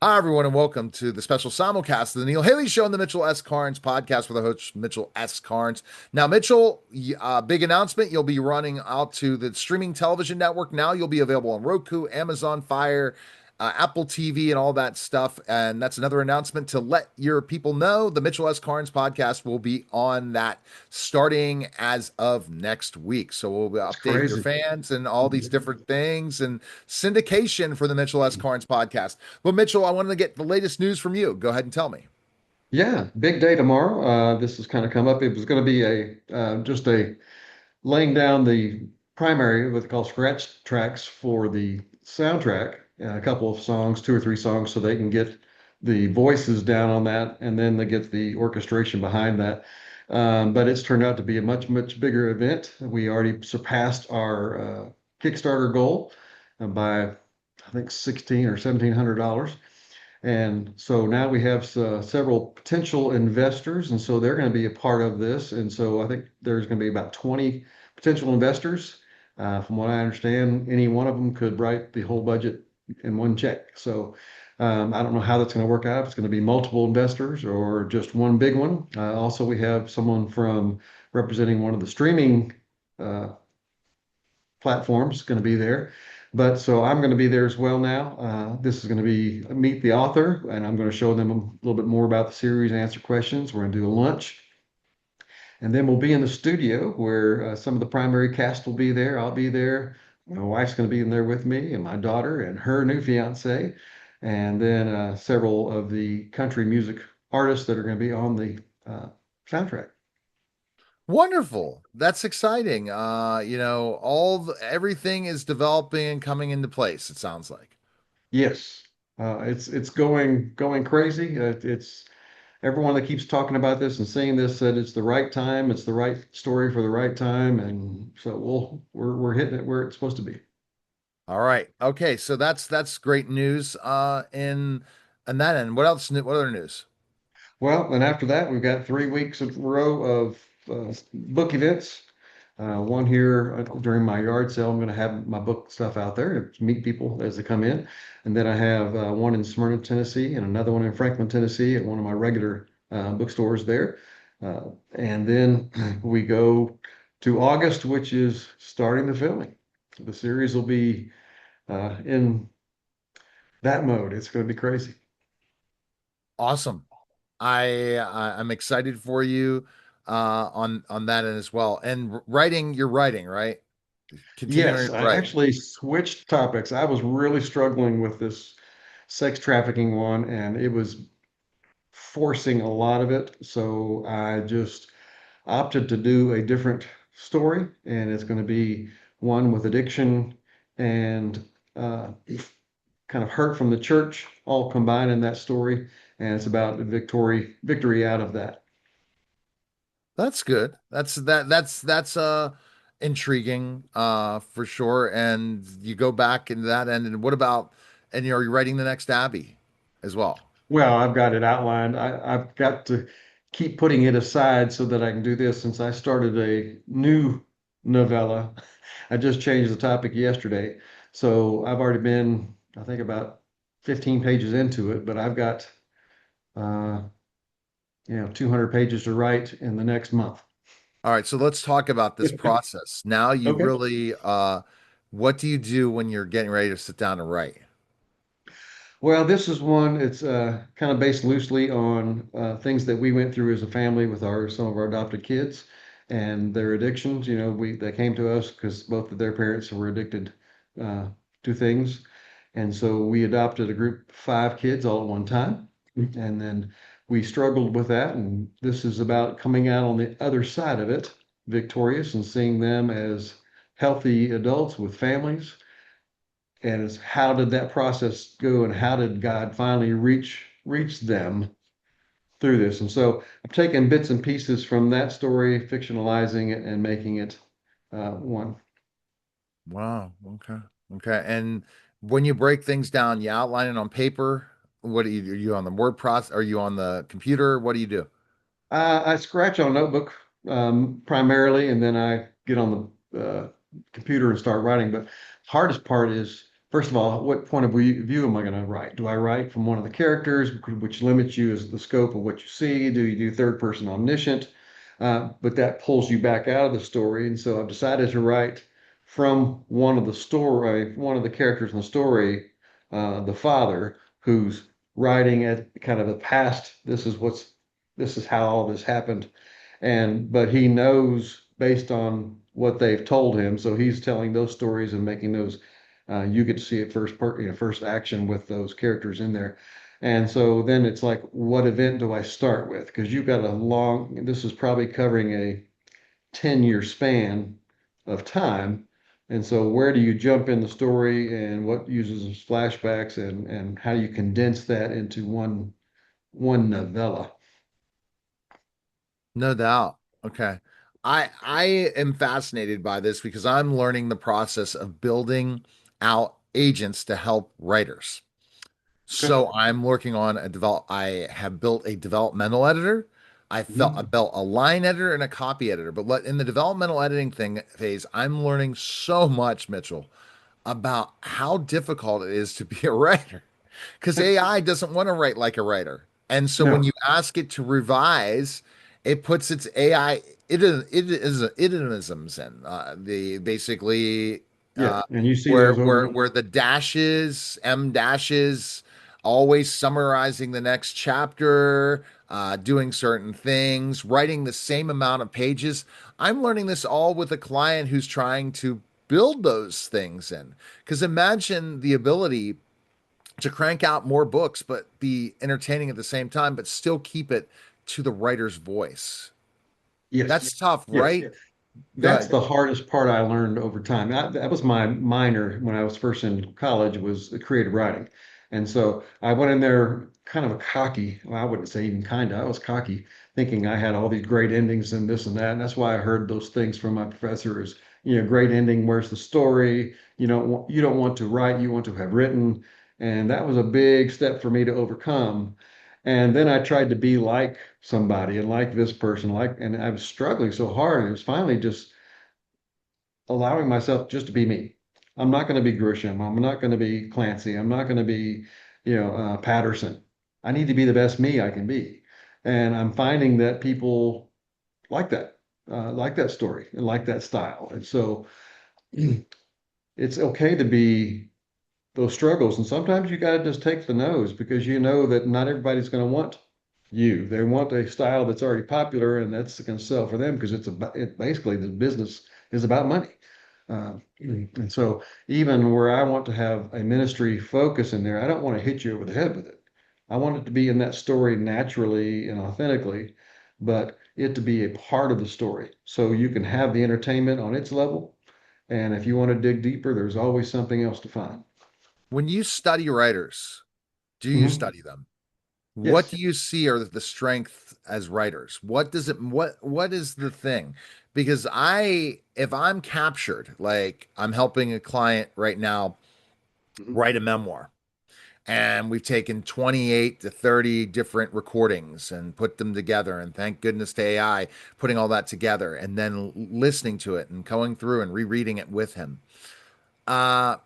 Hi, everyone, and welcome to the special simulcast of the Neil Haley Show and the Mitchell S. Carnes podcast with our host, Mitchell S. Carnes. Now, Mitchell, big announcement. You'll be running out to the streaming television network. Now you'll be available on Roku, Amazon Fire, Apple TV, and all that stuff. And that's another announcement to let your people know the Mitchell S. Carnes podcast will be on that starting as of next week. So we'll It's update your crazy. fans and all these different things and syndication for the Mitchell S. Carnes podcast. Well, Mitchell, I wanted to get the latest news from you. Go ahead and tell me. Yeah, big day tomorrow. This has kind of come up. It was going to be a just a laying down the primary, what they call scratch tracks for the soundtrack, a couple of songs, two or three songs, so they can get the voices down on that, and then they get the orchestration behind that. But it's turned out to be a much bigger event. We already surpassed our Kickstarter goal by I think 16 or $1,700. And so now we have several potential investors, and so they're going to be a part of this. And so I think there's going to be about 20 potential investors. From what I understand, any one of them could write the whole budget in one check. So I don't know how that's going to work out. If it's going to be multiple investors or just one big one. Also, we have someone from representing one of the streaming uh, platforms going to be there. But so I'm going to be there as well now. This is going to be meet the author, and I'm going to show them a little bit more about the series, answer questions. We're going to do a lunch, and then we'll be in the studio where some of the primary cast will be there. I'll be there. My wife's going to be in there with me, and my daughter and her new fiance, and then several of the country music artists that are going to be on the soundtrack. Wonderful. That's exciting. Everything is developing and coming into place, it sounds like. Yes, it's going crazy. It's everyone that keeps talking about this and saying this said it's the right time, it's the right story for the right time, and so we're hitting it where it's supposed to be. All right. Okay, so that's great news in and that end. What else? What other news? Well, and after that, we've got 3 weeks in a row of book events. One here during my yard sale, I'm going to have my book stuff out there to meet people as they come in. And then I have one in Smyrna, Tennessee, and another one in Franklin, Tennessee, at one of my regular bookstores there. And then we go to August, which is starting the filming. The series will be in that mode. It's going to be crazy. Awesome. I'm excited for you on that end as well. And writing, you're writing, right? Continuing Yes, to I write. actually switched topics. I was really struggling with this sex trafficking one, and it was forcing a lot of it. So I just opted to do a different story, and it's going to be one with addiction and kind of hurt from the church, all combined in that story. And it's about the victory out of that. That's good. That's intriguing for sure. And you go back into that end. And what about and are you writing the next Abbey as well? Well, I've got it outlined. I've got to keep putting it aside so that I can do this since I started a new novella. I just changed the topic yesterday. So I've already been, I think, about 15 pages into it, but I've got, uh, 200 pages to write in the next month. All right, so let's talk about this process. Now you Okay. really what do you do when you're getting ready to sit down and write? Well, this is one, it's kind of based loosely on things that we went through as a family with our some of our adopted kids and their addictions. They came to us because both of their parents were addicted uh, to things. And so we adopted a group of 5 kids all at one time. And then we struggled with that. And this is about coming out on the other side of it, victorious, and seeing them as healthy adults with families, and it's how did that process go and how did God finally reach them through this? And so I'm taking bits and pieces from that story, fictionalizing it and making it one. Wow, okay. Okay. And when you break things down, you outline it on paper. What are you on the word process? Are you on the computer? What do you do? I scratch on a notebook primarily, and then I get on the computer and start writing. But hardest part is first of all, what point of view am I going to write? Do I write from one of the characters, which limits you as the scope of what you see? Do you do third person omniscient? But that pulls you back out of the story. And so I've decided to write from one of the characters in the story, the father, who's writing at kind of the past. This is how all this happened. But he knows based on what they've told him. So he's telling those stories and making those you get to see it first action with those characters in there. And so then it's like, what event do I start with? Because you've got this is probably covering a 10-year span of time. And so where do you jump in the story and what uses as flashbacks and how do you condense that into one novella? No doubt. Okay. I am fascinated by this because I'm learning the process of building out agents to help writers. Okay. So I'm working on I have built a developmental editor. I Mhm. built a line editor and a copy editor. But in the developmental editing thing phase, I'm learning so much, Mitchell, about how difficult it is to be a writer because AI doesn't want to write like a writer. And so when No. you ask it to revise, it puts its AI idiomisms in the basically Yeah. And you see where those over. the dashes, M dashes, always summarizing the next chapter, doing certain things, writing the same amount of pages. I'm learning this all with a client who's trying to build those things in. Because imagine the ability to crank out more books, but be entertaining at the same time, but still keep it to the writer's voice. Yes. That's tough, Yes. right? Go That's ahead. the hardest part I learned over time. That was my minor when I was first in college was the creative writing. And so I went in there kind of a cocky, well, I wouldn't say even kind of, I was cocky, thinking I had all these great endings and this and that. And that's why I heard those things from my professor is, great ending, where's the story? You don't want to write, you want to have written. And that was a big step for me to overcome. And then I tried to be like somebody and like this person, and I was struggling so hard. And it was finally just allowing myself just to be me. I'm not going to be Grisham. I'm not going to be Clancy. I'm not going to be, Patterson. I need to be the best me I can be. And I'm finding that people like that story and like that style. And so it's okay to be those struggles. And sometimes you got to just take the nose because you know that not everybody's going to want you. They want a style that's already popular and that's going to sell for them because basically the business is about money. And so even where I want to have a ministry focus in there, I don't want to hit you over the head with it. I want it to be in that story naturally and authentically, but it to be a part of the story. So you can have the entertainment on its level. And if you want to dig deeper, there's always something else to find. When you study writers, do you Mhm. study them? What Yes. do you see are the strengths as writers? What is the thing? Because if I'm captured, like I'm helping a client right now Mhm. write a memoir, and we've taken 28 to 30 different recordings and put them together, and thank goodness to AI putting all that together and then listening to it and going through and rereading it with him. Uh,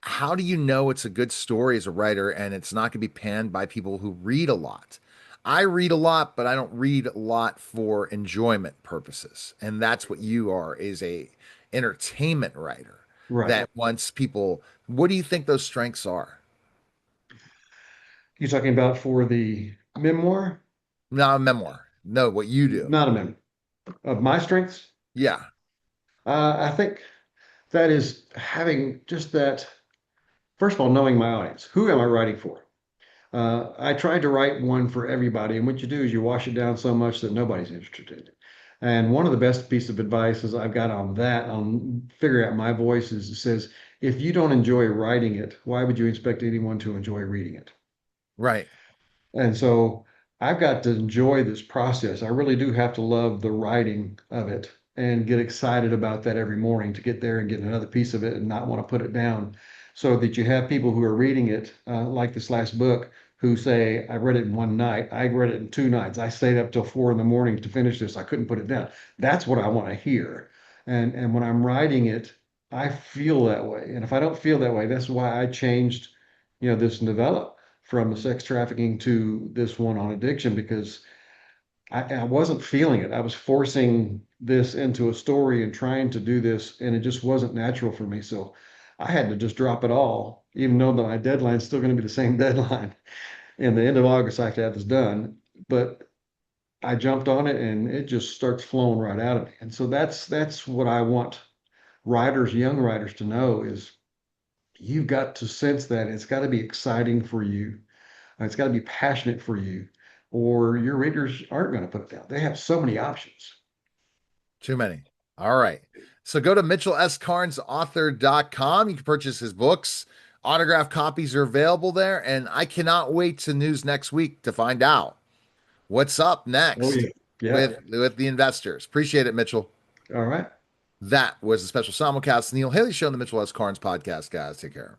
how do you know it's a good story as a writer and it's not going to be panned by people who read a lot? I read a lot, but I don't read a lot for enjoyment purposes. And that's what you are, is a entertainment writer Right. that wants people. What do you think those strengths are? You're talking about for the memoir? Not a memoir. No, what you do. Not a memoir. Of my strengths? Yeah. I think that is having just that, first of all, knowing my audience. Who am I writing for? I tried to write one for everybody, and what you do is you wash it down so much that nobody's interested in it. And one of the best pieces of advice is I've got on figuring out my voice is it says, if you don't enjoy writing it, why would you expect anyone to enjoy reading it? Right. And so I've got to enjoy this process. I really do have to love the writing of it and get excited about that every morning to get there and get another piece of it and not want to put it down. So that you have people who are reading it, like this last book, who say, I read it in one night. I read it in 2 nights. I stayed up till 4 in the morning to finish this. I couldn't put it down. That's what I want to hear. And when I'm writing it, I feel that way. And if I don't feel that way, that's why I changed, this novella from sex trafficking to this one on addiction, because I wasn't feeling it. I was forcing this into a story and trying to do this, and it just wasn't natural for me. So I had to just drop it all, even though my deadline's still going to be the same deadline. And the end of August, I have to have this done. But I jumped on it, and it just starts flowing right out of me. And so that's what I want writers, young writers, to know is you've got to sense that it's got to be exciting for you. It's got to be passionate for you, or your readers aren't going to put it down. They have so many options. Too many. All right. So go to mitchellscarnesauthor.com. You can purchase his books. Autographed copies are available there. And I cannot wait to news next week to find out what's up Oh, next yeah. Yeah. with the investors. Appreciate it, Mitchell. All right. That was the special simulcast, Neil Haley Show on the Mitchell S. Carnes podcast, guys. Take care.